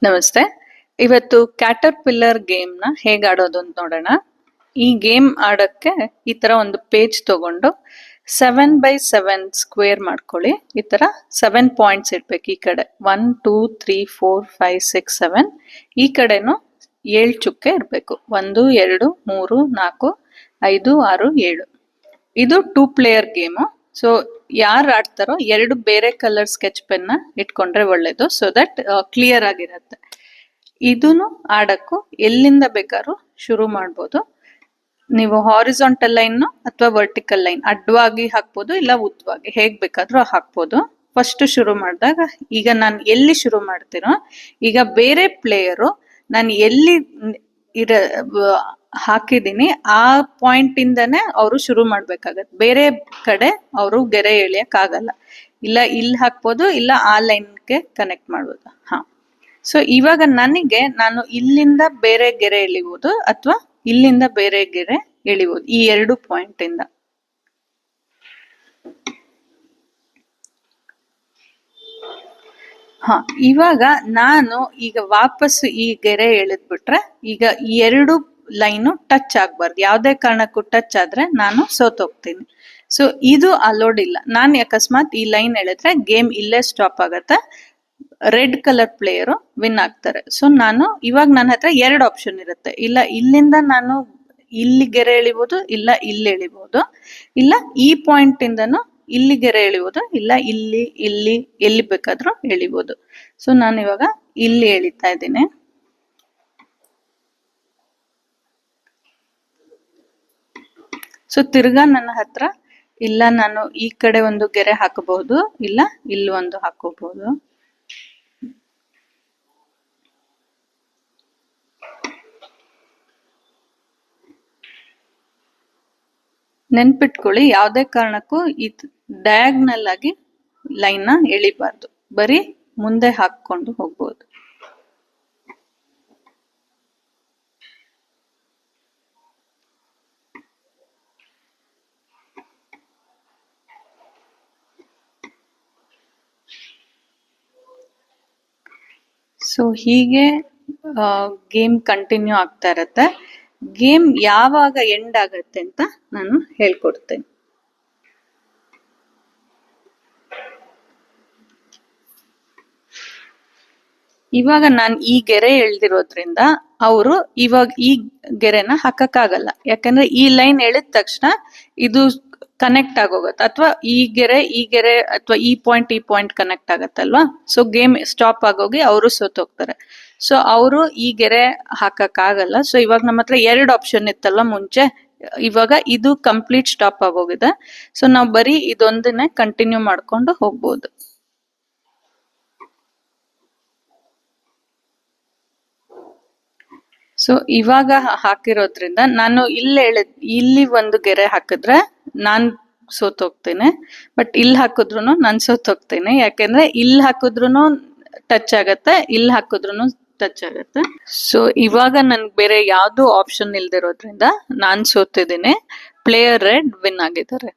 ನಮಸ್ತೆ. ಇವತ್ತು cater pillar game ನ ಹೇಗೆ ಆಡೋದು ಅಂತ ನೋಡೋಣ. ಈ ಗೇಮ್ ಆಡಕ್ಕೆ ಈ ತರ ಒಂದು ಪೇಜ್ ತಗೊಂಡು 7x7 ಸ್ಕ್ವೇರ್ ಮಾಡ್ಕೊಳ್ಳಿ. ಈ ತರ 7 ಪಾಯಿಂಟ್ಸ್ ಇಡ್ಬೇಕು. ಈ ಕಡೆ 1 2 3 4 5 6 7, ಈ ಕಡೆನು 7 ಚುಕ್ಕೆ ಇರ್ಬೇಕು. 1 2 3 4 5 6 7. ಇದು 2 ಪ್ಲೇಯರ್ ಗೇಮು. ಸೊ ಯಾರು ಆಡ್ತಾರೋ 2 ಬೇರೆ ಕಲರ್ ಸ್ಕೆಚ್ ಪೆನ್ ನ ಇಟ್ಕೊಂಡ್ರೆ ಒಳ್ಳೇದು. ಸೊ ದಟ್ ಕ್ಲಿಯರ್ ಆಗಿರತ್ತೆ. ಇದನ್ನು ಆಡಕ್ಕೂ ಎಲ್ಲಿಂದ ಬೇಕಾದ್ರೂ ಶುರು ಮಾಡ್ಬೋದು. ನೀವು ಹಾರಿಜಾಂಟಲ್ ಲೈನ್ ಅಥವಾ ವರ್ಟಿಕಲ್ ಲೈನ್ ಅಡ್ಡವಾಗಿ ಹಾಕ್ಬೋದು, ಇಲ್ಲ ಉದ್ದವಾಗಿ ಹೇಗ್ ಬೇಕಾದ್ರೂ ಹಾಕ್ಬೋದು. ಫಸ್ಟ್ ಶುರು ಮಾಡಿದಾಗ ಈಗ ನಾನು ಎಲ್ಲಿ ಶುರು ಮಾಡ್ತೀನೋ, ಈಗ ಬೇರೆ ಪ್ಲೇಯರು ನಾನು ಎಲ್ಲಿ ಹಾಕಿದೀನಿ ಆ ಪಾಯಿಂಟ್ ಇಂದಾನೆ ಅವರು ಶುರು ಮಾಡ್ಬೇಕಾಗತ್ತೆ. ಬೇರೆ ಕಡೆ ಅವರು ಗೆರೆ ಎಳಿಯಕ್ ಆಗಲ್ಲ. ಇಲ್ಲ ಇಲ್ಲಿ ಹಾಕ್ಬೋದು, ಇಲ್ಲ ಆ ಲೈನ್ಗೆ ಕನೆಕ್ಟ್ ಮಾಡ್ಬೋದು. ಸೊ ಇವಾಗ ನಾನು ಇಲ್ಲಿಂದ ಬೇರೆ ಗೆರೆ ಎಳಿಬಹುದು ಅಥವಾ ಇಲ್ಲಿಂದ ಬೇರೆ ಗೆರೆ ಎಳಿಬಹುದು, ಈ 2 ಪಾಯಿಂಟ್ ಇಂದ. ಇವಾಗ ನಾನು ಈಗ ವಾಪಸ್ ಈ ಗೆರೆ ಎಳೆದ್ಬಿಟ್ರೆ ಈಗ ಈ 2 ಲೈನು ಟಚ್ ಆಗ್ಬಾರ್ದು. ಯಾವ್ದೇ ಕಾರಣಕ್ಕೂ ಟಚ್ ಆದ್ರೆ ನಾನು ಸೋತೋಗ್ತೀನಿ. ಸೊ ಇದು ಅಲೋಡ್ ಇಲ್ಲ. ನಾನು ಅಕಸ್ಮಾತ್ ಈ ಲೈನ್ ಎಳೆದ್ರೆ ಗೇಮ್ ಇಲ್ಲೇ ಸ್ಟಾಪ್ ಆಗತ್ತೆ. ರೆಡ್ ಕಲರ್ ಪ್ಲೇಯರು ವಿನ್ ಆಗ್ತಾರೆ. ಸೊ ಇವಾಗ ನನ್ನ ಹತ್ರ 2 ಆಪ್ಷನ್ ಇರುತ್ತೆ. ಇಲ್ಲ ಇಲ್ಲಿಂದ ನಾನು ಇಲ್ಲಿ ಗೆರೆ ಎಳಿಬಹುದು, ಇಲ್ಲ ಇಲ್ಲಿ ಎಳಿಬಹುದು, ಇಲ್ಲ ಈ ಪಾಯಿಂಟ್ ಇಂದನು ಇಲ್ಲಿ ಗೆರೆ ಎಳಿಬಹುದು, ಇಲ್ಲ ಇಲ್ಲಿ ಎಲ್ಲಿ ಬೇಕಾದ್ರೂ ಎಳಿಬಹುದು. ಸೊ ನಾನು ಇವಾಗ ಇಲ್ಲಿ ಎಳಿತಾ ಇದ್ದೀನಿ. ಸೊ ತಿರ್ಗಾ ನನ್ನ ಹತ್ರ ಇಲ್ಲ ನಾನು ಈ ಕಡೆ ಒಂದು ಗೆರೆ ಹಾಕಬಹುದು, ಇಲ್ಲ ಇಲ್ಲಿ ಒಂದು ಹಾಕೋಬಹುದು. ನೆನ್ಪಿಟ್ಕೊಳ್ಳಿ, ಯಾವುದೇ ಕಾರಣಕ್ಕೂ ಈ ಡಯಾಗ್ನಲ್ ಆಗಿ ಲೈನ್ ನ ಎಳಿಬಾರ್ದು. ಬರೀ ಮುಂದೆ ಹಾಕೊಂಡು ಹೋಗ್ಬೋದು. ಸೊ ಹೀಗೆ ಗೇಮ್ ಕಂಟಿನ್ಯೂ ಆಗ್ತಾ ಇರತ್ತೆ. ಗೇಮ್ ಯಾವಾಗ ಎಂಡ್ ಆಗತ್ತೆ ಅಂತ ನಾನು ಹೇಳ್ಕೊಡ್ತೇನೆ. ಇವಾಗ ನಾನು ಈ ಗೆರೆ ಎಳ್ದಿರೋದ್ರಿಂದ ಅವರು ಇವಾಗ ಈ ಗೆರೆನ ಹಾಕಕ್ಕಾಗಲ್ಲ. ಯಾಕಂದ್ರೆ ಈ ಲೈನ್ ಎಳೆದ ತಕ್ಷಣ ಇದು ಕನೆಕ್ಟ್ ಆಗೋಗತ್ತೆ, ಅಥವಾ ಈ ಗೆರೆ ಅಥವಾ ಈ ಪಾಯಿಂಟ್ ಕನೆಕ್ಟ್ ಆಗತ್ತಲ್ವಾ. ಸೊ ಗೇಮ್ ಸ್ಟಾಪ್ ಆಗೋಗಿ ಅವರು ಸೋತೋಗ್ತಾರೆ. ಸೊ ಅವರು ಈ ಗೆರೆ ಹಾಕಕ್ ಆಗಲ್ಲ. ಸೊ ಇವಾಗ ನಮ್ಮ ಹತ್ರ 2 ಆಪ್ಷನ್ ಇತ್ತಲ್ವಾ ಮುಂಚೆ, ಇವಾಗ ಇದು ಕಂಪ್ಲೀಟ್ ಸ್ಟಾಪ್ ಆಗೋಗಿದೆ. ಸೊ ನಾವು ಬರೀ ಇದೊಂದನ್ನೇ ಕಂಟಿನ್ಯೂ ಮಾಡ್ಕೊಂಡು ಹೋಗ್ಬೋದು. ಸೊ ಇವಾಗ ಹಾಕಿರೋದ್ರಿಂದ ನಾನು ಇಲ್ಲಿ ಒಂದು ಗೆರೆ ಹಾಕಿದ್ರೆ ನಾನ್ ಸೋತೋಗ್ತೇನೆ, ಬಟ್ ಇಲ್ಲಿ ಹಾಕಿದ್ರು ನಾನ್ ಸೋತೋಗ್ತೇನೆ. ಯಾಕೆಂದ್ರೆ ಇಲ್ಲಿ ಹಾಕಿದ್ರು ಟಚ್ ಆಗತ್ತೆ, ಇಲ್ಲಿ ಹಾಕಿದ್ರು ಟಚ್ ಆಗತ್ತೆ. ಸೊ ಇವಾಗ ನನ್ಗೆ ಬೇರೆ ಯಾವ್ದು ಆಪ್ಷನ್ ಇಲ್ದಿರೋದ್ರಿಂದ ನಾನ್ ಸೋತಿದ್ದೀನಿ. ಪ್ಲೇಯರ್ ರೆಡ್ ವಿನ್ ಆಗಿದ್ದಾರೆ.